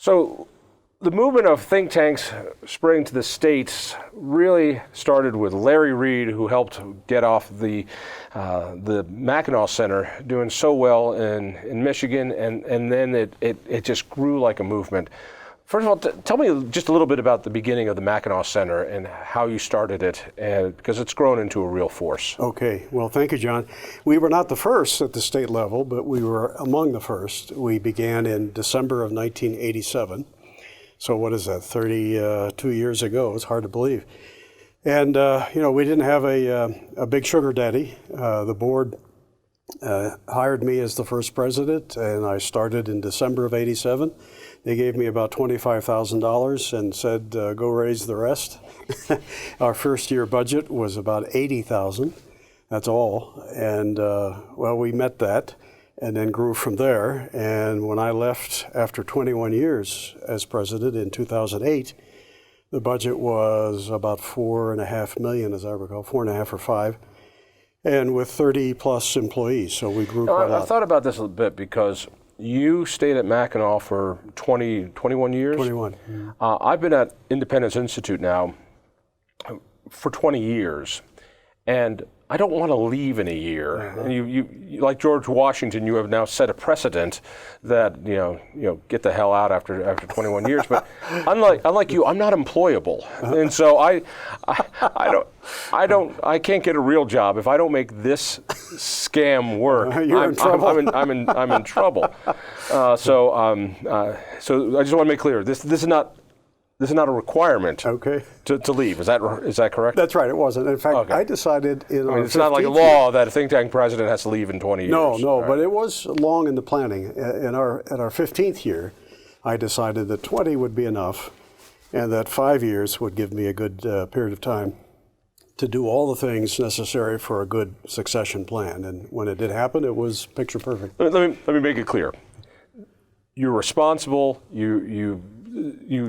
So the movement of think tanks spreading to the states really started with Larry Reed, who helped get off the Mackinac Center doing so well in Michigan, and then it just grew like a movement. First of all, tell me just a little bit about the beginning of the Mackinac Center and how you started it, because it's grown into a real force. Okay, well, thank you, John. We were not the first at the state level, but we were among the first. We began in December of 1987. So what is that, 32 years ago? It's hard to believe. And, we didn't have a big sugar daddy. The board hired me as the first president, and I started in December of 87. They gave me about $25,000 and said, go raise the rest. Our first year budget was about $80,000. That's all. And, we met that and then grew from there. And when I left after 21 years as president in 2008, the budget was about $4.5 million, as I recall, 4.5 or 5, and with 30 plus employees. So we grew quite a lot. I thought about this a bit because you stayed at Mackinac for 21 years? 21. I've been at Independence Institute now for 20 years, and I don't want to leave in a year. Uh-huh. And you, like George Washington, you have now set a precedent that get the hell out after 21 years. But unlike you, I'm not employable, and so I can't get a real job if I don't make this scam work. You're in trouble. I'm in trouble. So I just want to make clear this is not a requirement to leave. Is that correct? That's right. It wasn't. In fact, I decided it's not like a law that a think tank president has to leave in 20 years. No, but it was long in the planning. At our 15th year, I decided that 20 would be enough, and that 5 years would give me a good period of time to do all the things necessary for a good succession plan. And when it did happen, it was picture perfect. Let me make it clear. You're responsible. You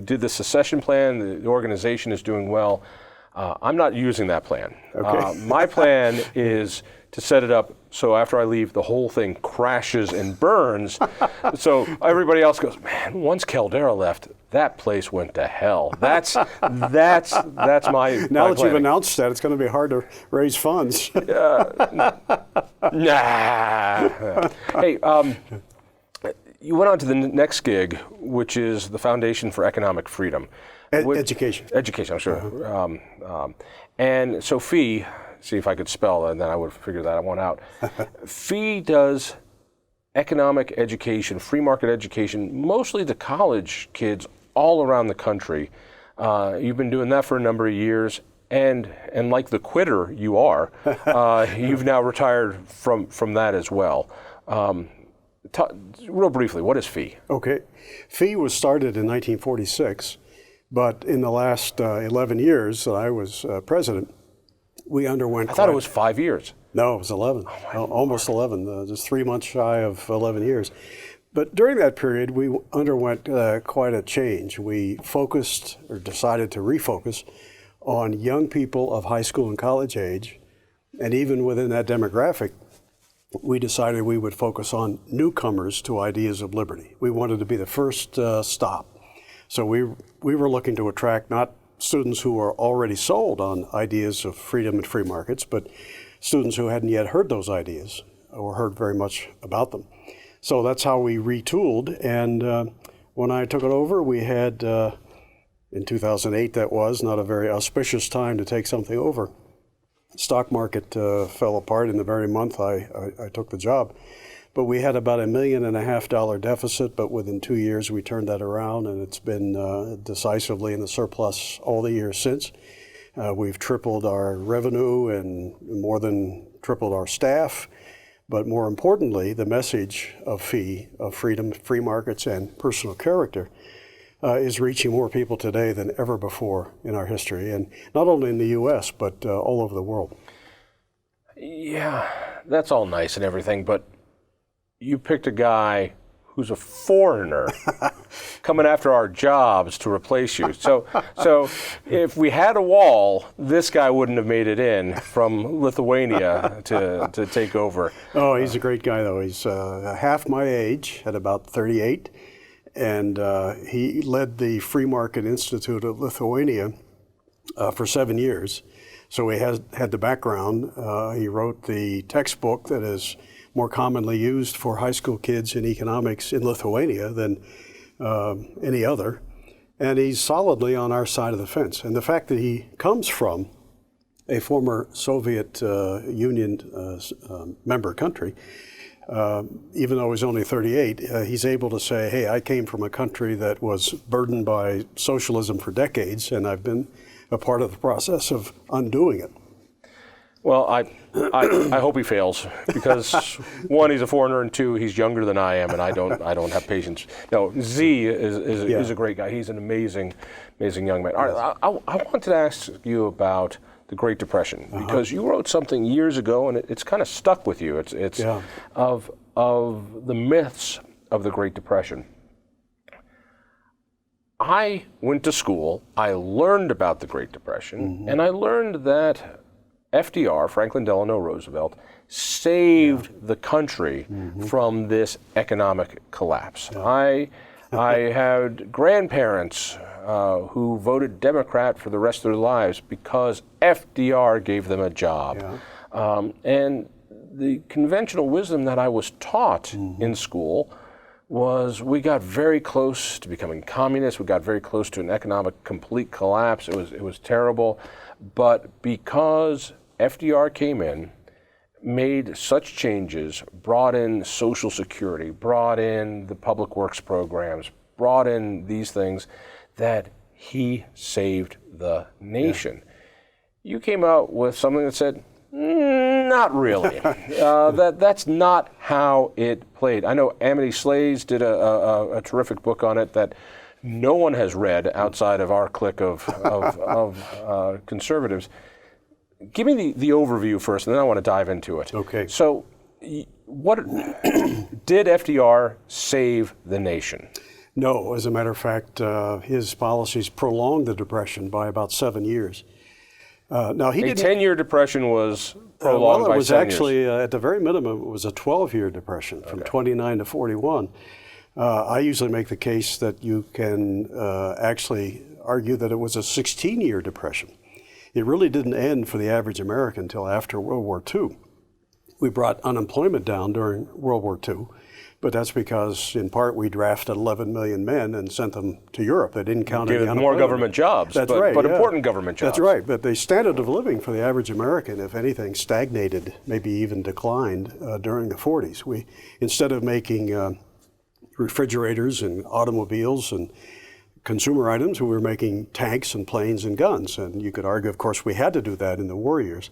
did the succession plan. The organization is doing well. I'm not using that plan. Okay. My plan is to set it up so after I leave, the whole thing crashes and burns. So everybody else goes, man, once Caldara left, that place went to hell. That's my Now that you've announced that, it's going to be hard to raise funds. Nah. Hey, you went on to the next gig, which is the Foundation for Economic Freedom. Education. Education, I'm sure. And so FEE, see if I could spell, and then I would figure that one out. FEE does economic education, free market education, mostly to college kids all around the country. You've been doing that for a number of years, and like the quitter you are, you've now retired from that as well. Real briefly, what is FEE? Okay. FEE was started in 1946, but in the last 11 years that I was president, we underwent... I thought it was 5 years. No, it was 11. Almost 11, just 3 months shy of 11 years. But during that period, we underwent quite a change. We focused, or decided to refocus, on young people of high school and college age, and even within that demographic, we decided we would focus on newcomers to ideas of liberty. We wanted to be the first stop. So we were looking to attract not students who were already sold on ideas of freedom and free markets, but students who hadn't yet heard those ideas or heard very much about them. So that's how we retooled. And when I took it over, we had, in 2008, that was not a very auspicious time to take something over. Stock market fell apart in the very month I took the job. But we had about $1.5 million deficit, but within 2 years we turned that around, and it's been decisively in the surplus all the years since. We've tripled our revenue and more than tripled our staff. But more importantly, the message of FEE, of freedom, free markets, and personal character, is reaching more people today than ever before in our history, and not only in the U.S., but all over the world. Yeah, that's all nice and everything, but you picked a guy who's a foreigner coming after our jobs to replace you. So if we had a wall, this guy wouldn't have made it in from Lithuania to take over. Oh, he's a great guy, though. He's half my age, at about 38. And he led the Free Market Institute of Lithuania for 7 years. So he had the background. He wrote the textbook that is more commonly used for high school kids in economics in Lithuania than any other. And he's solidly on our side of the fence. And the fact that he comes from a former Soviet Union member country, even though he's only 38, he's able to say, hey, I came from a country that was burdened by socialism for decades, and I've been a part of the process of undoing it. Well, I hope he fails, because one, he's a foreigner, and two, he's younger than I am, and I don't have patience. No, Z is a great guy. He's an amazing young man. All right, I wanted to ask you about the Great Depression, because you wrote something years ago, and it's kind of stuck with you. It's of the myths of the Great Depression. I went to school, I learned about the Great Depression, and I learned that FDR, Franklin Delano Roosevelt, saved the country from this economic collapse. I had grandparents who voted Democrat for the rest of their lives because FDR gave them a job. And the conventional wisdom that I was taught in school was we got very close to becoming communists. We got very close to an economic complete collapse. It was terrible. But because FDR came in, made such changes, brought in Social Security, brought in the public works programs, brought in these things, that he saved the nation. You came out with something that said, not really. That's not how it played. I know Amity Slays did a terrific book on it that no one has read outside of our clique of conservatives. Give me the overview first, and then I want to dive into it. Okay. So, what did FDR save the nation? No, as a matter of fact, his policies prolonged the Depression by about 7 years. Now he a 10-year depression was prolonged by 7 years. Well, it was actually, at the very minimum, it was a 12-year depression from 29 to 41. I usually make the case that you can actually argue that it was a 16-year depression. It really didn't end for the average American until after World War II. We brought unemployment down during World War II, but that's because, in part, we drafted 11 million men and sent them to Europe. They didn't count any unemployment. More government jobs, that's right, but important government jobs. That's right, but the standard of living for the average American, if anything, stagnated, maybe even declined during the 40s. We, instead of making refrigerators and automobiles and consumer items, we were making tanks and planes and guns. And you could argue, of course, we had to do that in the war years.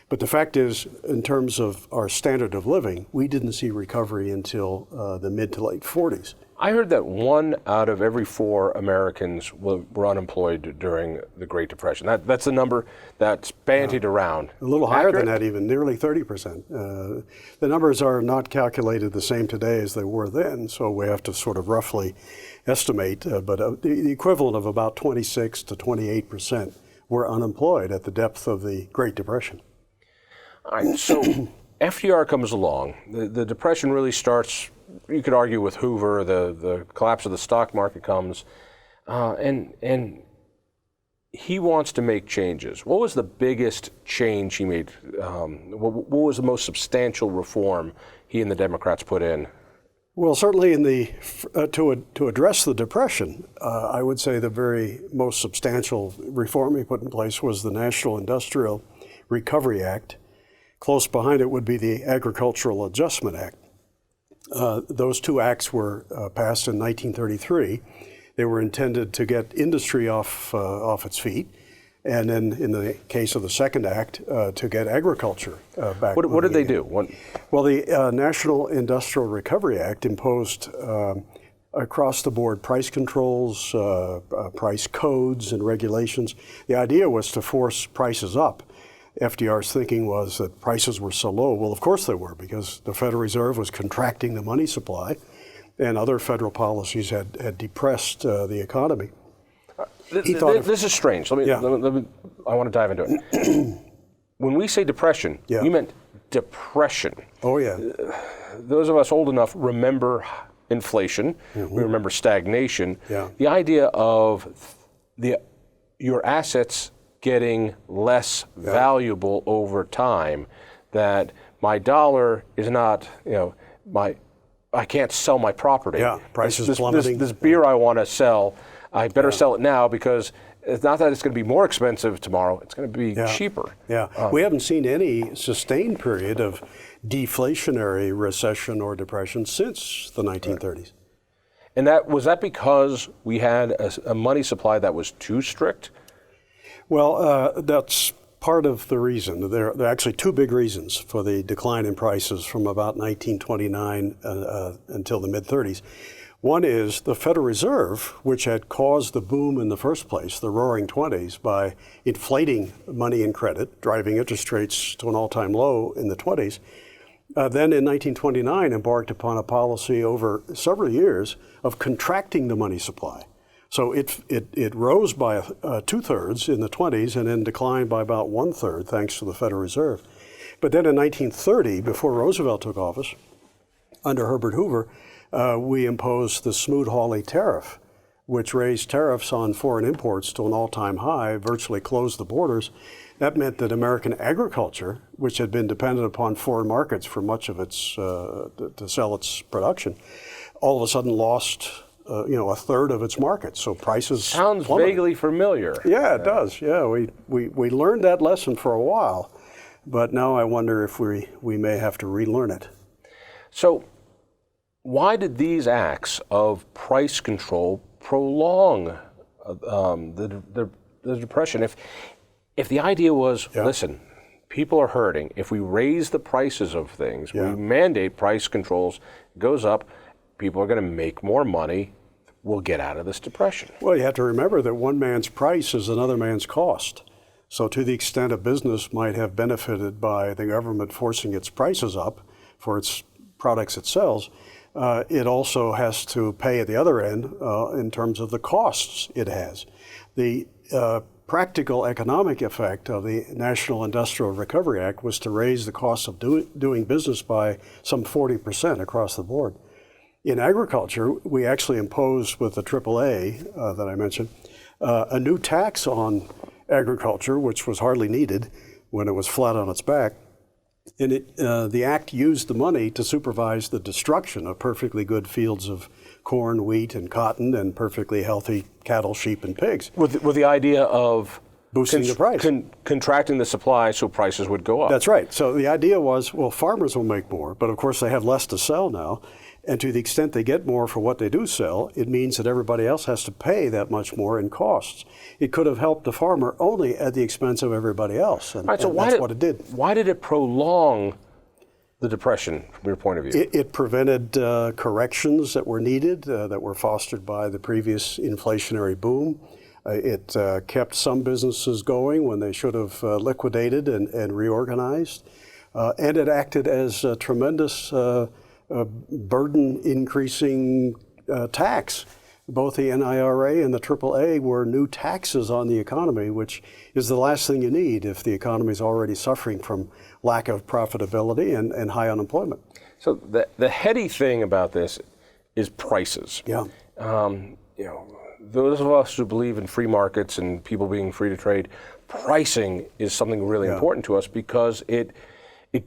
But the fact is, in terms of our standard of living, we didn't see recovery until the mid to late 40s. I heard that 1 out of every 4 Americans were unemployed during the Great Depression. That's a number that's bandied around. A little higher than that even, nearly 30%. The numbers are not calculated the same today as they were then, so we have to sort of roughly estimate, but the equivalent of about 26 to 28% were unemployed at the depth of the Great Depression. All right, so FDR comes along. The Depression really starts, you could argue, with Hoover. The collapse of the stock market comes, and he wants to make changes. What was the biggest change he made? What was the most substantial reform he and the Democrats put in? Well, certainly in the to address the Depression, I would say the very most substantial reform he put in place was the National Industrial Recovery Act. Close behind it would be the Agricultural Adjustment Act. Those two acts were passed in 1933. They were intended to get industry off its feet, and then in the case of the second act, to get agriculture back. What did they do? Well, the National Industrial Recovery Act imposed across-the-board price controls, price codes and regulations. The idea was to force prices up. FDR's thinking was that prices were so low. Well, of course they were, because the Federal Reserve was contracting the money supply, and other federal policies had depressed the economy. This is strange. Let me, I want to dive into it. When we say depression, we meant depression. Oh, yeah. Those of us old enough remember inflation. We remember stagnation. Yeah. The idea of your assets getting less valuable over time, that my dollar is not, I can't sell my property. Yeah, prices plummeting. This beer I want to sell, I better sell it now, because it's not that it's going to be more expensive tomorrow, it's going to be cheaper. Yeah, we haven't seen any sustained period of deflationary recession or depression since the 1930s. Right. And was that because we had a money supply that was too strict? Well, that's part of the reason. There are actually two big reasons for the decline in prices from about 1929 until the mid-30s. One is the Federal Reserve, which had caused the boom in the first place, the Roaring '20s, by inflating money and credit, driving interest rates to an all-time low in the '20s. Then in 1929 embarked upon a policy over several years of contracting the money supply. So it rose by 2/3 in the 20s and then declined by about 1/3 thanks to the Federal Reserve. But then in 1930, before Roosevelt took office, under Herbert Hoover, we imposed the Smoot-Hawley tariff, which raised tariffs on foreign imports to an all-time high, virtually closed the borders. That meant that American agriculture, which had been dependent upon foreign markets for much of its, to sell its production, all of a sudden lost a third of its market. So prices sounds plummeted. Vaguely familiar. Yeah, it does. Yeah, we learned that lesson for a while, but now I wonder if we may have to relearn it. So why did these acts of price control prolong the depression? If the idea was, listen, people are hurting, if we raise the prices of things, we mandate price controls, goes up, people are going to make more money, we'll get out of this depression. Well, you have to remember that one man's price is another man's cost. So to the extent a business might have benefited by the government forcing its prices up for its products it sells, it also has to pay at the other end in terms of the costs it has. The practical economic effect of the National Industrial Recovery Act was to raise the cost of doing business by some 40% across the board. In agriculture, we actually imposed with the AAA that I mentioned, a new tax on agriculture, which was hardly needed when it was flat on its back. And the act used the money to supervise the destruction of perfectly good fields of corn, wheat, and cotton, and perfectly healthy cattle, sheep, and pigs. With the idea of boosting the price. Contracting the supply so prices would go up. That's right. So the idea was, well, farmers will make more, but of course they have less to sell now. And to the extent they get more for what they do sell, it means that everybody else has to pay that much more in costs. It could have helped the farmer only at the expense of everybody else, and, right, so that's what it did. Why did it prolong the depression from your point of view? It prevented corrections that were needed, that were fostered by the previous inflationary boom. It kept some businesses going when they should have liquidated and reorganized. And it acted as a tremendous burden increasing tax. Both the NIRA and the AAA were new taxes on the economy, which is the last thing you need if the economy is already suffering from lack of profitability and high unemployment. So the heady thing about this is prices. Yeah. Those of us who believe in free markets and people being free to trade, pricing is something really important to us because it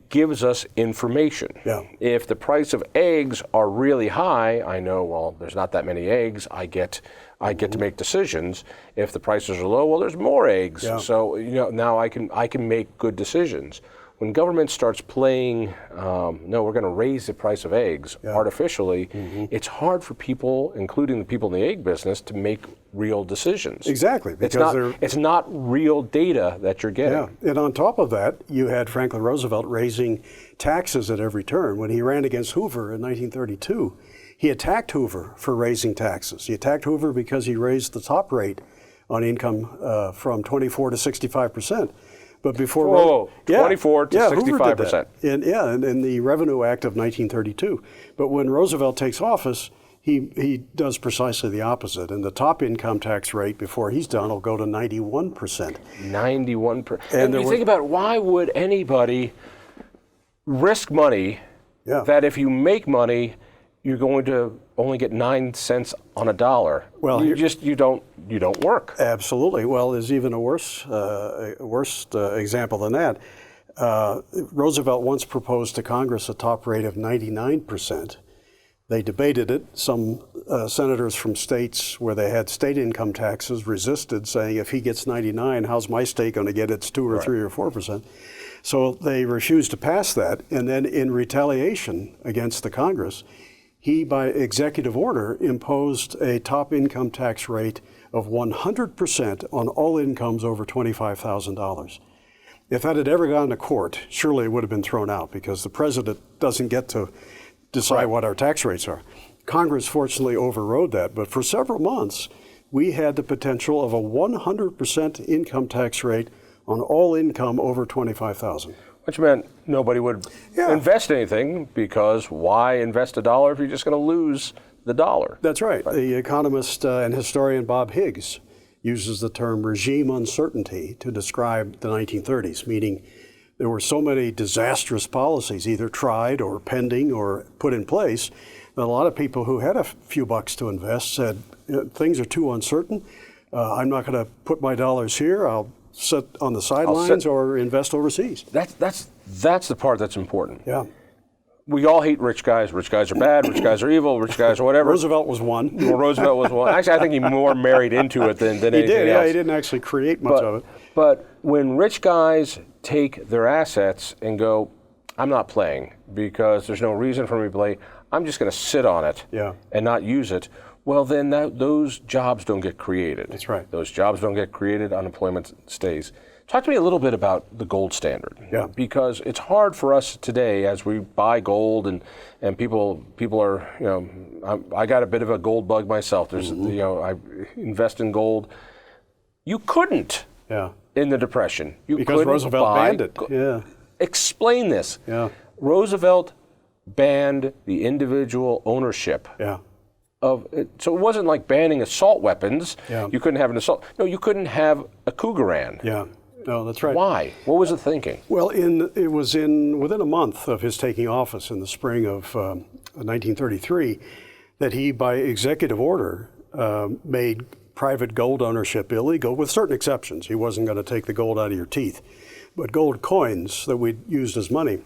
gives us information. Yeah. If the price of eggs are really high, I know, well, there's not that many eggs. I get to make decisions. If the prices are low, well, there's more eggs. Yeah. So now I can make good decisions. When government starts playing, no, we're going to raise the price of eggs artificially, it's hard for people, including the people in the egg business, to make real decisions. Exactly. Because it's not real data that you're getting. Yeah, and on top of that, you had Franklin Roosevelt raising taxes at every turn. When he ran against Hoover in 1932, he attacked Hoover for raising taxes. He attacked Hoover because he raised the top rate on income from 24 to 65%. But before 24 to 65%. In the Revenue Act of 1932. But when Roosevelt takes office, he does precisely the opposite. And the top income tax rate before he's done will go to 91%. 91%. And you think about why would anybody risk money that if you make money, you're going to only get 9 cents on a dollar. Well, you don't work. Absolutely. Well, there's even a worse example than that. Roosevelt once proposed to Congress a top rate of 99%. They debated it. Some senators from states where they had state income taxes resisted, saying, if he gets 99, how's my state going to get its 2 or 3 or 4%? So they refused to pass that. And then in retaliation against the Congress, he, by executive order, imposed a top income tax rate of 100% on all incomes over $25,000. If that had ever gone to court, surely it would have been thrown out, because the president doesn't get to decide what our tax rates are. Congress fortunately overrode that, but for several months, we had the potential of a 100% income tax rate on all income over $25,000. Which meant nobody would invest anything, because why invest $1 if you're just going to lose the dollar? That's right. The economist and historian Bob Higgs uses the term regime uncertainty to describe the 1930s, meaning there were so many disastrous policies, either tried or pending or put in place, that a lot of people who had a few bucks to invest said, things are too uncertain. I'm not going to put my dollars here. I'll sit on the sidelines or invest overseas. That's the part that's important. Yeah. We all hate rich guys. Rich guys are bad. Rich guys are evil. Rich guys are whatever. Roosevelt was one. Well, Roosevelt was one. Actually, I think he more married into it than anything else. He did. Yeah, he didn't actually create much of it. But when rich guys take their assets and go, I'm not playing because there's no reason for me to play, I'm just going to sit on it and not use it, well, then those jobs don't get created. That's right. Those jobs don't get created, unemployment stays. Talk to me a little bit about the gold standard. Yeah. Because it's hard for us today as we buy gold and people are, I got a bit of a gold bug myself. There's, I invest in gold. You couldn't in the Depression. Because Roosevelt banned it. Yeah. Explain this. Yeah. Roosevelt banned the individual ownership. Yeah. So it wasn't like banning assault weapons. Yeah. You couldn't have an assault. No, you couldn't have a Cougaran. Yeah. No, that's right. Why? What was the thinking? Well, it was within a month of his taking office in the spring of 1933 that he, by executive order, made private gold ownership illegal, with certain exceptions. He wasn't going to take the gold out of your teeth. But gold coins that we used as money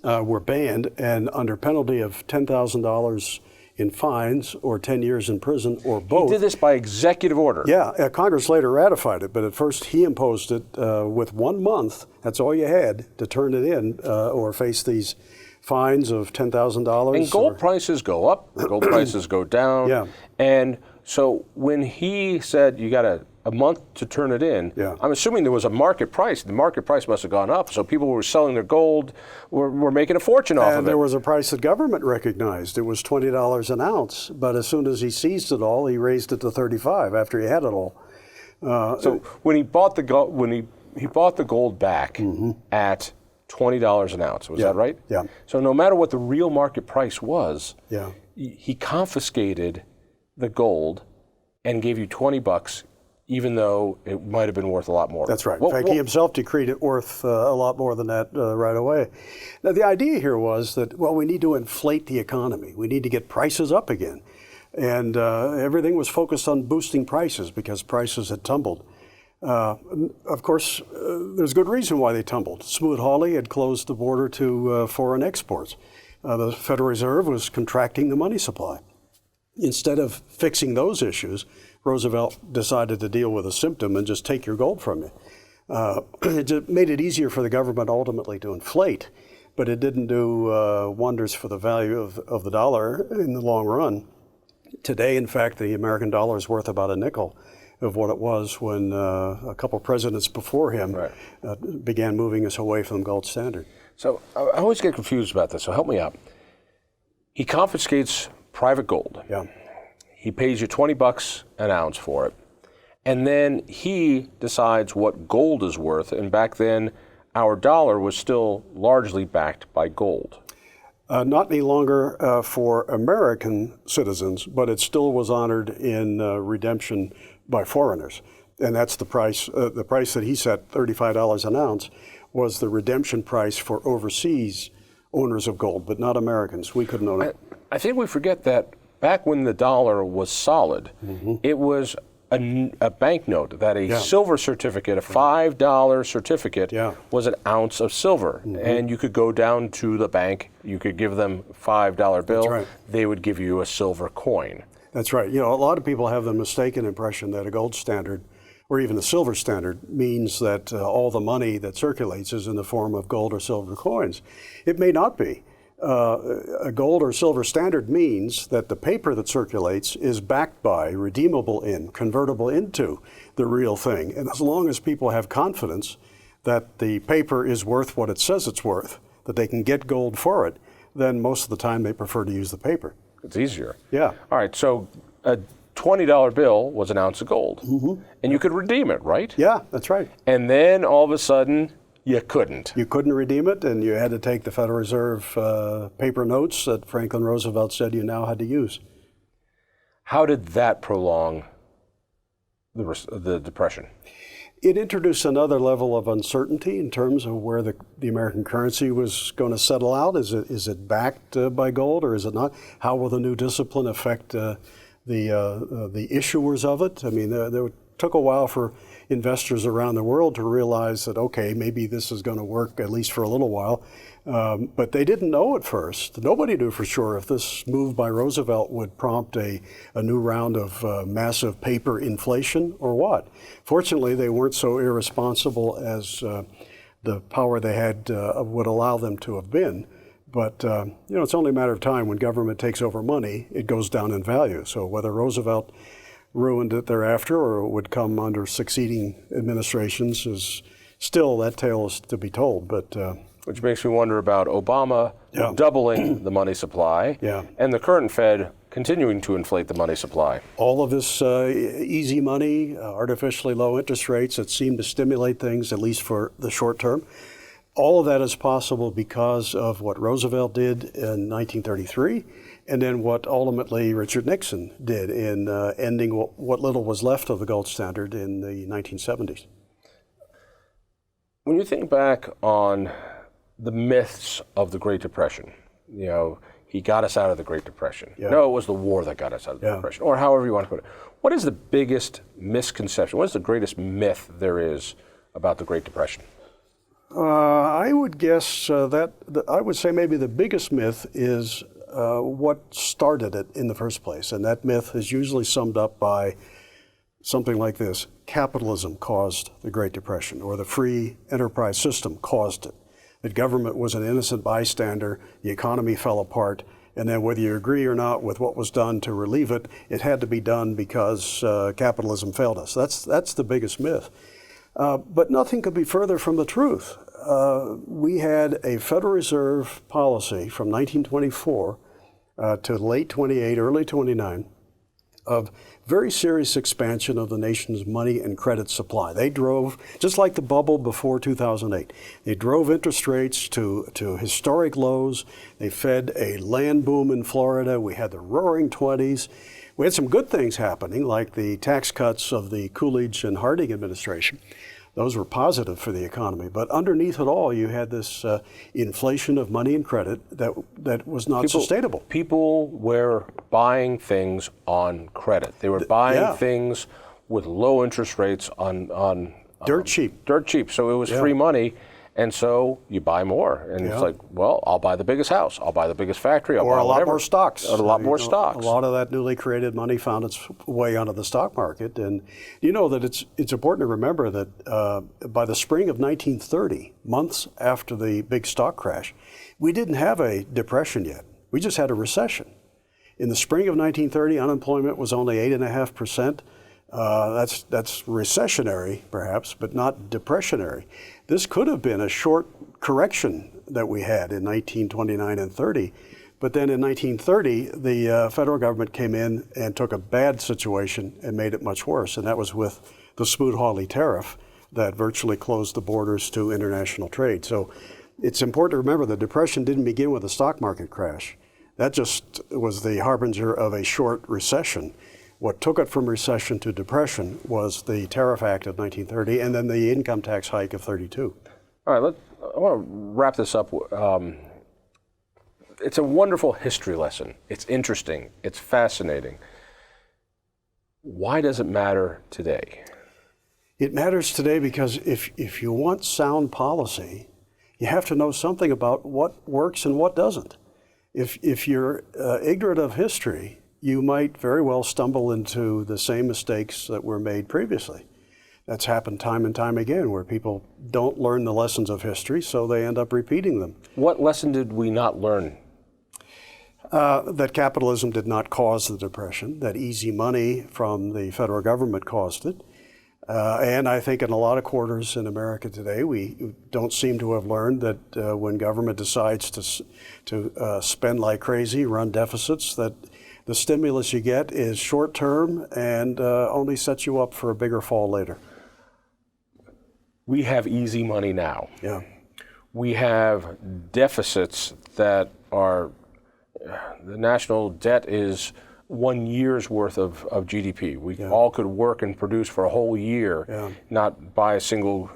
were banned, and under penalty of $10,000 in fines or 10 years in prison or both. He did this by executive order. Yeah, Congress later ratified it, but at first he imposed it with 1 month. That's all you had to turn it in or face these fines of $10,000. And gold prices go up, gold prices go down. Yeah. And so when he said you got a month to turn it in, I'm assuming there was a market price. The market price must have gone up, so people who were selling their gold were making a fortune off of it. And there was a price that government recognized. It was $20 an ounce, but as soon as he seized it all, he raised it to $35 after he had it all. So when he bought the gold, he bought the gold back at $20 an ounce, was that right? Yeah. So no matter what the real market price was, he confiscated the gold and gave you $20, even though it might have been worth a lot more. That's right. In fact, he himself decreed it worth a lot more than that right away. Now, the idea here was that, we need to inflate the economy. We need to get prices up again. And everything was focused on boosting prices because prices had tumbled. Of course, there's good reason why they tumbled. Smoot-Hawley had closed the border to foreign exports. The Federal Reserve was contracting the money supply. Instead of fixing those issues, Roosevelt decided to deal with a symptom and just take your gold from you. It made it easier for the government ultimately to inflate, but it didn't do wonders for the value of the dollar in the long run. Today, in fact, the American dollar is worth about a nickel of what it was when a couple presidents before him began moving us away from the gold standard. So I always get confused about this, so help me out. He confiscates private gold. Yeah. He pays you $20 an ounce for it. And then he decides what gold is worth. And back then, our dollar was still largely backed by gold. Not any longer for American citizens, but it still was honored in redemption by foreigners. And that's the price that he set, $35 an ounce, was the redemption price for overseas owners of gold, but not Americans. We couldn't own it. I think we forget that back when the dollar was solid, it was a banknote, that a silver certificate, a $5 certificate, was an ounce of silver. And you could go down to the bank, you could give them a $5 bill, they would give you a silver coin. That's right. You know, a lot of people have the mistaken impression that a gold standard or even a silver standard means that all the money that circulates is in the form of gold or silver coins. It may not be. A gold or silver standard means that the paper that circulates is backed by, redeemable in, convertible into the real thing. And as long as people have confidence that the paper is worth what it says it's worth, that they can get gold for it, then most of the time they prefer to use the paper. It's easier. Yeah. All right, so a $20 bill was an ounce of gold. And you could redeem it, right? Yeah, that's right. And then all of a sudden, you couldn't. You couldn't redeem it, and you had to take the Federal Reserve paper notes that Franklin Roosevelt said you now had to use. How did that prolong the Depression? It introduced another level of uncertainty in terms of where the American currency was going to settle out. Is it backed by gold, or is it not? How will the new discipline affect the issuers of it? I mean, there took a while for investors around the world to realize that, okay, maybe this is going to work at least for a little while. But they didn't know at first. Nobody knew for sure if this move by Roosevelt would prompt a new round of massive paper inflation or what. Fortunately, they weren't so irresponsible as the power they had would allow them to have been. But you know, it's only a matter of time. When government takes over money, it goes down in value. So whether Roosevelt ruined it thereafter or would come under succeeding administrations is still, that tale is to be told. But which makes me wonder about Obama doubling the money supply and the current Fed continuing to inflate the money supply. All of this easy money, artificially low interest rates that seem to stimulate things, at least for the short term. All of that is possible because of what Roosevelt did in 1933 and then what ultimately Richard Nixon did in ending what little was left of the gold standard in the 1970s. When you think back on the myths of the Great Depression, you know, he got us out of the Great Depression. No, it was the war that got us out of the Depression, or however you want to put it. What is the biggest misconception? What is the greatest myth there is about the Great Depression? I would guess I would say maybe the biggest myth is what started it in the first place. And that myth is usually summed up by something like this: capitalism caused the Great Depression, or the free enterprise system caused it. That government was an innocent bystander, the economy fell apart, and then whether you agree or not with what was done to relieve it, it had to be done because capitalism failed us. That's the biggest myth. But nothing could be further from the truth. We had a Federal Reserve policy from 1924 to late 28, early 29, of very serious expansion of the nation's money and credit supply. They drove, just like the bubble before 2008, they drove interest rates to historic lows. They fed a land boom in Florida. We had the roaring 20s. We had some good things happening, like the tax cuts of the Coolidge and Harding administration. Those were positive for the economy. But underneath it all, you had this inflation of money and credit that was not sustainable. People were buying things on credit. They were buying things with low interest rates on dirt cheap. Dirt cheap. So it was free money. And so you buy more. And it's like, well, I'll buy the biggest house. I'll buy the biggest factory. I'll or buy a lot more stocks. A lot more stocks. A lot of that newly created money found its way onto the stock market. And you know that it's important to remember that by the spring of 1930, months after the big stock crash, we didn't have a depression yet. We just had a recession. In the spring of 1930, unemployment was only 8.5%. That's recessionary, perhaps, but not depressionary. This could have been a short correction that we had in 1929 and 30. But then in 1930, the federal government came in and took a bad situation and made it much worse. And that was with the Smoot-Hawley tariff that virtually closed the borders to international trade. So it's important to remember the Depression didn't begin with a stock market crash. That just was the harbinger of a short recession. What took it from recession to depression was the Tariff Act of 1930 and then the income tax hike of 32. All right, I want to wrap this up. it's a wonderful history lesson. It's interesting. It's fascinating. Why does it matter today? It matters today because if you want sound policy, you have to know something about what works and what doesn't. If you're ignorant of history, you might very well stumble into the same mistakes that were made previously. That's happened time and time again, where people don't learn the lessons of history, so they end up repeating them. What lesson did we not learn? That capitalism did not cause the Depression, that easy money from the federal government caused it. And I think in a lot of quarters in America today, we don't seem to have learned that when government decides to spend like crazy, run deficits, that the stimulus you get is short-term and only sets you up for a bigger fall later. We have easy money now. Yeah. We have deficits that are, the national debt is 1 year's worth of GDP. We all could work and produce for a whole year, not buy a single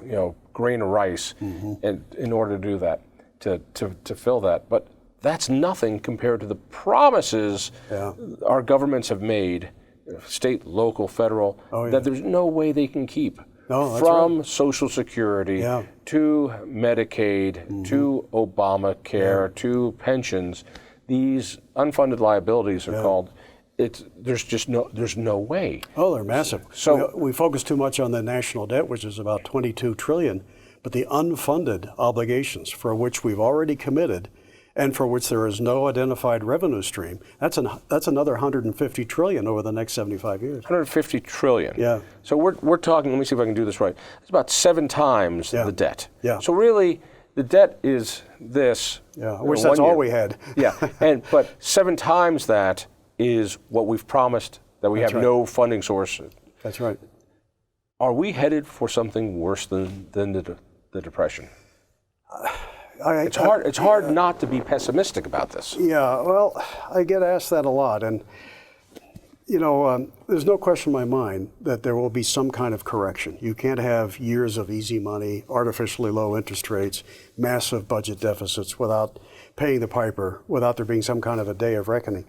grain of rice in order to do that, to fill that. But that's nothing compared to the promises our governments have made, state, local, federal, that there's no way they can keep. From Social Security to Medicaid to Obamacare to pensions, these unfunded liabilities are called. There's no way. Oh, they're massive. So we focus too much on the national debt, which is about 22 trillion, but the unfunded obligations for which we've already committed and for which there is no identified revenue stream, that's another 150 trillion over the next 75 years. 150 trillion. Yeah. So we're talking, let me see if I can do this right. It's about 7 times the debt. Yeah. So really, the debt is this. Yeah, I wish that's all we had. But 7 times that is what we've promised, that we have no funding source. That's right. Are we headed for something worse than the Depression? It's hard not to be pessimistic about this. Yeah, well, I get asked that a lot, and there's no question in my mind that there will be some kind of correction. You can't have years of easy money, artificially low interest rates, massive budget deficits without paying the piper, without there being some kind of a day of reckoning.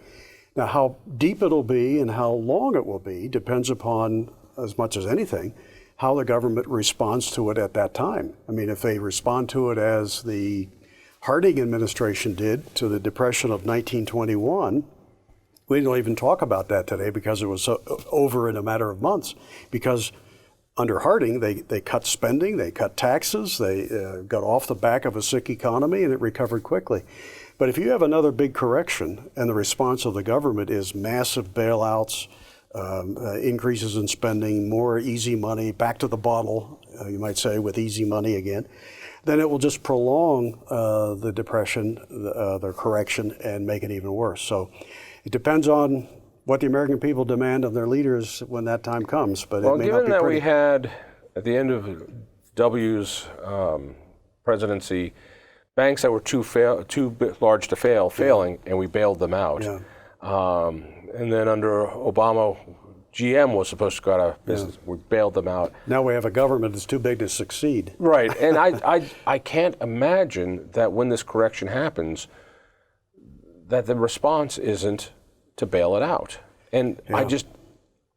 Now, how deep it'll be and how long it will be depends upon, as much as anything, how the government responds to it at that time. I mean, if they respond to it as the Harding administration did to the Depression of 1921, we don't even talk about that today because it was over in a matter of months. Because under Harding, they cut spending, they cut taxes, they got off the back of a sick economy, and it recovered quickly. But if you have another big correction and the response of the government is massive bailouts, increases in spending, more easy money, back to the bottle, you might say, with easy money again, then it will just prolong the Depression, the correction, and make it even worse. So it depends on what the American people demand of their leaders when that time comes. But well, it may given not be that pretty. we had, at the end of W's presidency, banks that were too large to fail, failing, and we bailed them out. And then under Obama, GM was supposed to go out of business. We bailed them out. Now we have a government that's too big to succeed. Right, and I can't imagine that when this correction happens, that the response isn't to bail it out. And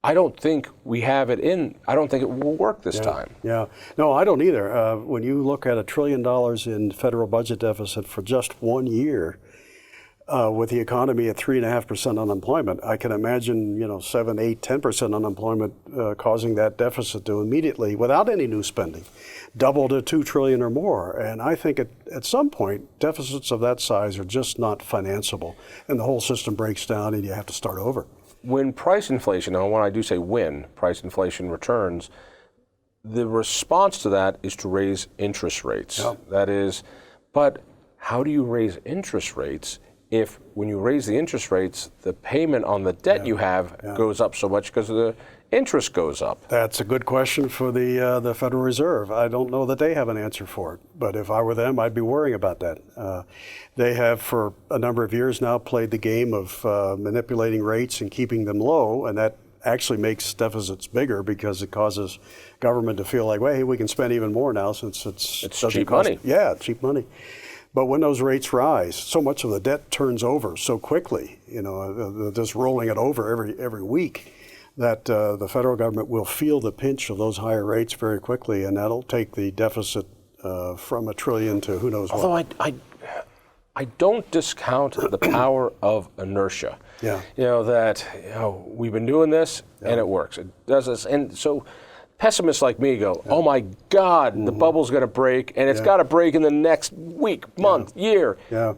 I don't think we have it in. I don't think it will work this time. Yeah, no, I don't either. When you look at $1 trillion in federal budget deficit for just 1 year, with the economy at 3.5% unemployment, I can imagine 7, 8, 10% unemployment causing that deficit to immediately, without any new spending, double to $2 trillion or more. And I think at some point, deficits of that size are just not financeable, and the whole system breaks down, and you have to start over. When price inflation, and when I do say when price inflation returns, the response to that is to raise interest rates. That is, but how do you raise interest rates if when you raise the interest rates, the payment on the debt you have goes up so much because the interest goes up? That's a good question for the Federal Reserve. I don't know that they have an answer for it, but if I were them, I'd be worrying about that. They have for a number of years now played the game of manipulating rates and keeping them low, and that actually makes deficits bigger because it causes government to feel like, well, hey, we can spend even more now since it's cheap money. Yeah, cheap money. But when those rates rise, so much of the debt turns over so quickly, just rolling it over every week, that the federal government will feel the pinch of those higher rates very quickly, and that'll take the deficit from $1 trillion to who knows what. Although I don't discount the power of inertia. Yeah. We've been doing this and it works. It does this, and so pessimists like me go, oh my God, the bubble's going to break, and it's got to break in the next week, month, year. Yeah.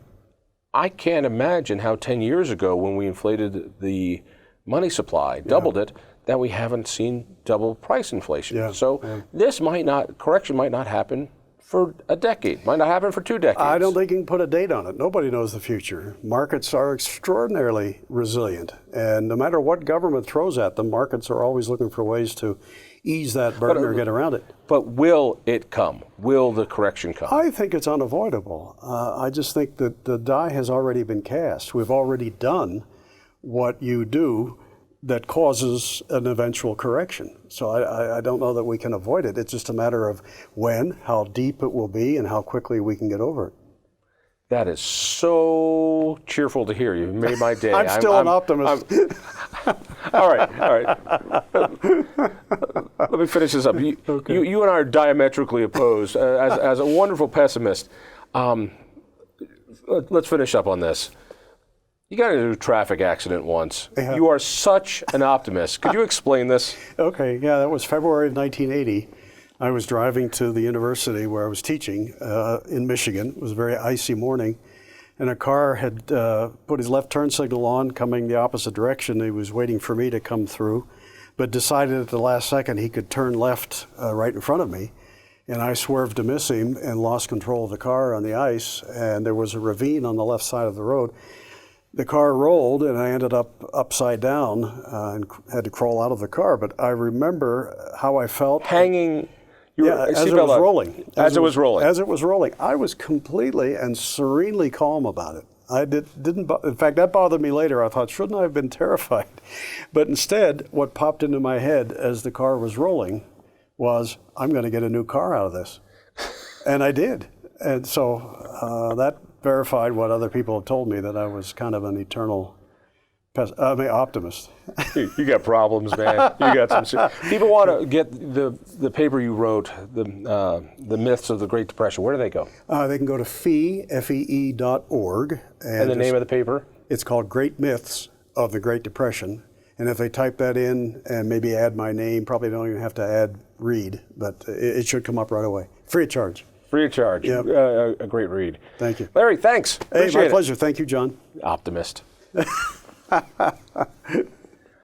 I can't imagine how 10 years ago, when we inflated the money supply, doubled it, that we haven't seen double price inflation. Yeah. So this correction might not happen for a decade, might not happen for 2 decades. I don't think you can put a date on it. Nobody knows the future. Markets are extraordinarily resilient, and no matter what government throws at them, markets are always looking for ways to ease that burden or get around it. But will it come? Will the correction come? I think it's unavoidable. I just think that the die has already been cast. We've already done what you do that causes an eventual correction. So I don't know that we can avoid it. It's just a matter of when, how deep it will be, and how quickly we can get over it. That is so cheerful to hear. You've made my day. I'm still an optimist. All right. Let me finish this up. You and I are diametrically opposed. As a wonderful pessimist, let's finish up on this. You got into a traffic accident once. Yeah. You are such an optimist. Could you explain this? Okay, yeah, that was February of 1980. I was driving to the university where I was teaching in Michigan. It was a very icy morning, and a car had put his left turn signal on, coming the opposite direction. He was waiting for me to come through, but decided at the last second he could turn left right in front of me. And I swerved to miss him and lost control of the car on the ice, and there was a ravine on the left side of the road. The car rolled, and I ended up upside down and had to crawl out of the car. But I remember how I felt. Hanging. As it was rolling. As it was rolling. As it was rolling. I was completely and serenely calm about it. I didn't. In fact, that bothered me later. I thought, shouldn't I have been terrified? But instead, what popped into my head as the car was rolling was, I'm going to get a new car out of this. And I did. And so that verified what other people have told me, that I was kind of an eternal optimist. You got problems, man. You got some. People want to get the paper you wrote, the myths of the Great Depression. Where do they go? They can go to FEE.org. And the name of the paper? It's called Great Myths of the Great Depression. And if they type that in and maybe add my name, probably don't even have to add Reed, but it should come up right away. Free of charge. Free of charge. Yep. A great read. Thank you. Larry, thanks. Hey, my pleasure. Thank you, John. Optimist.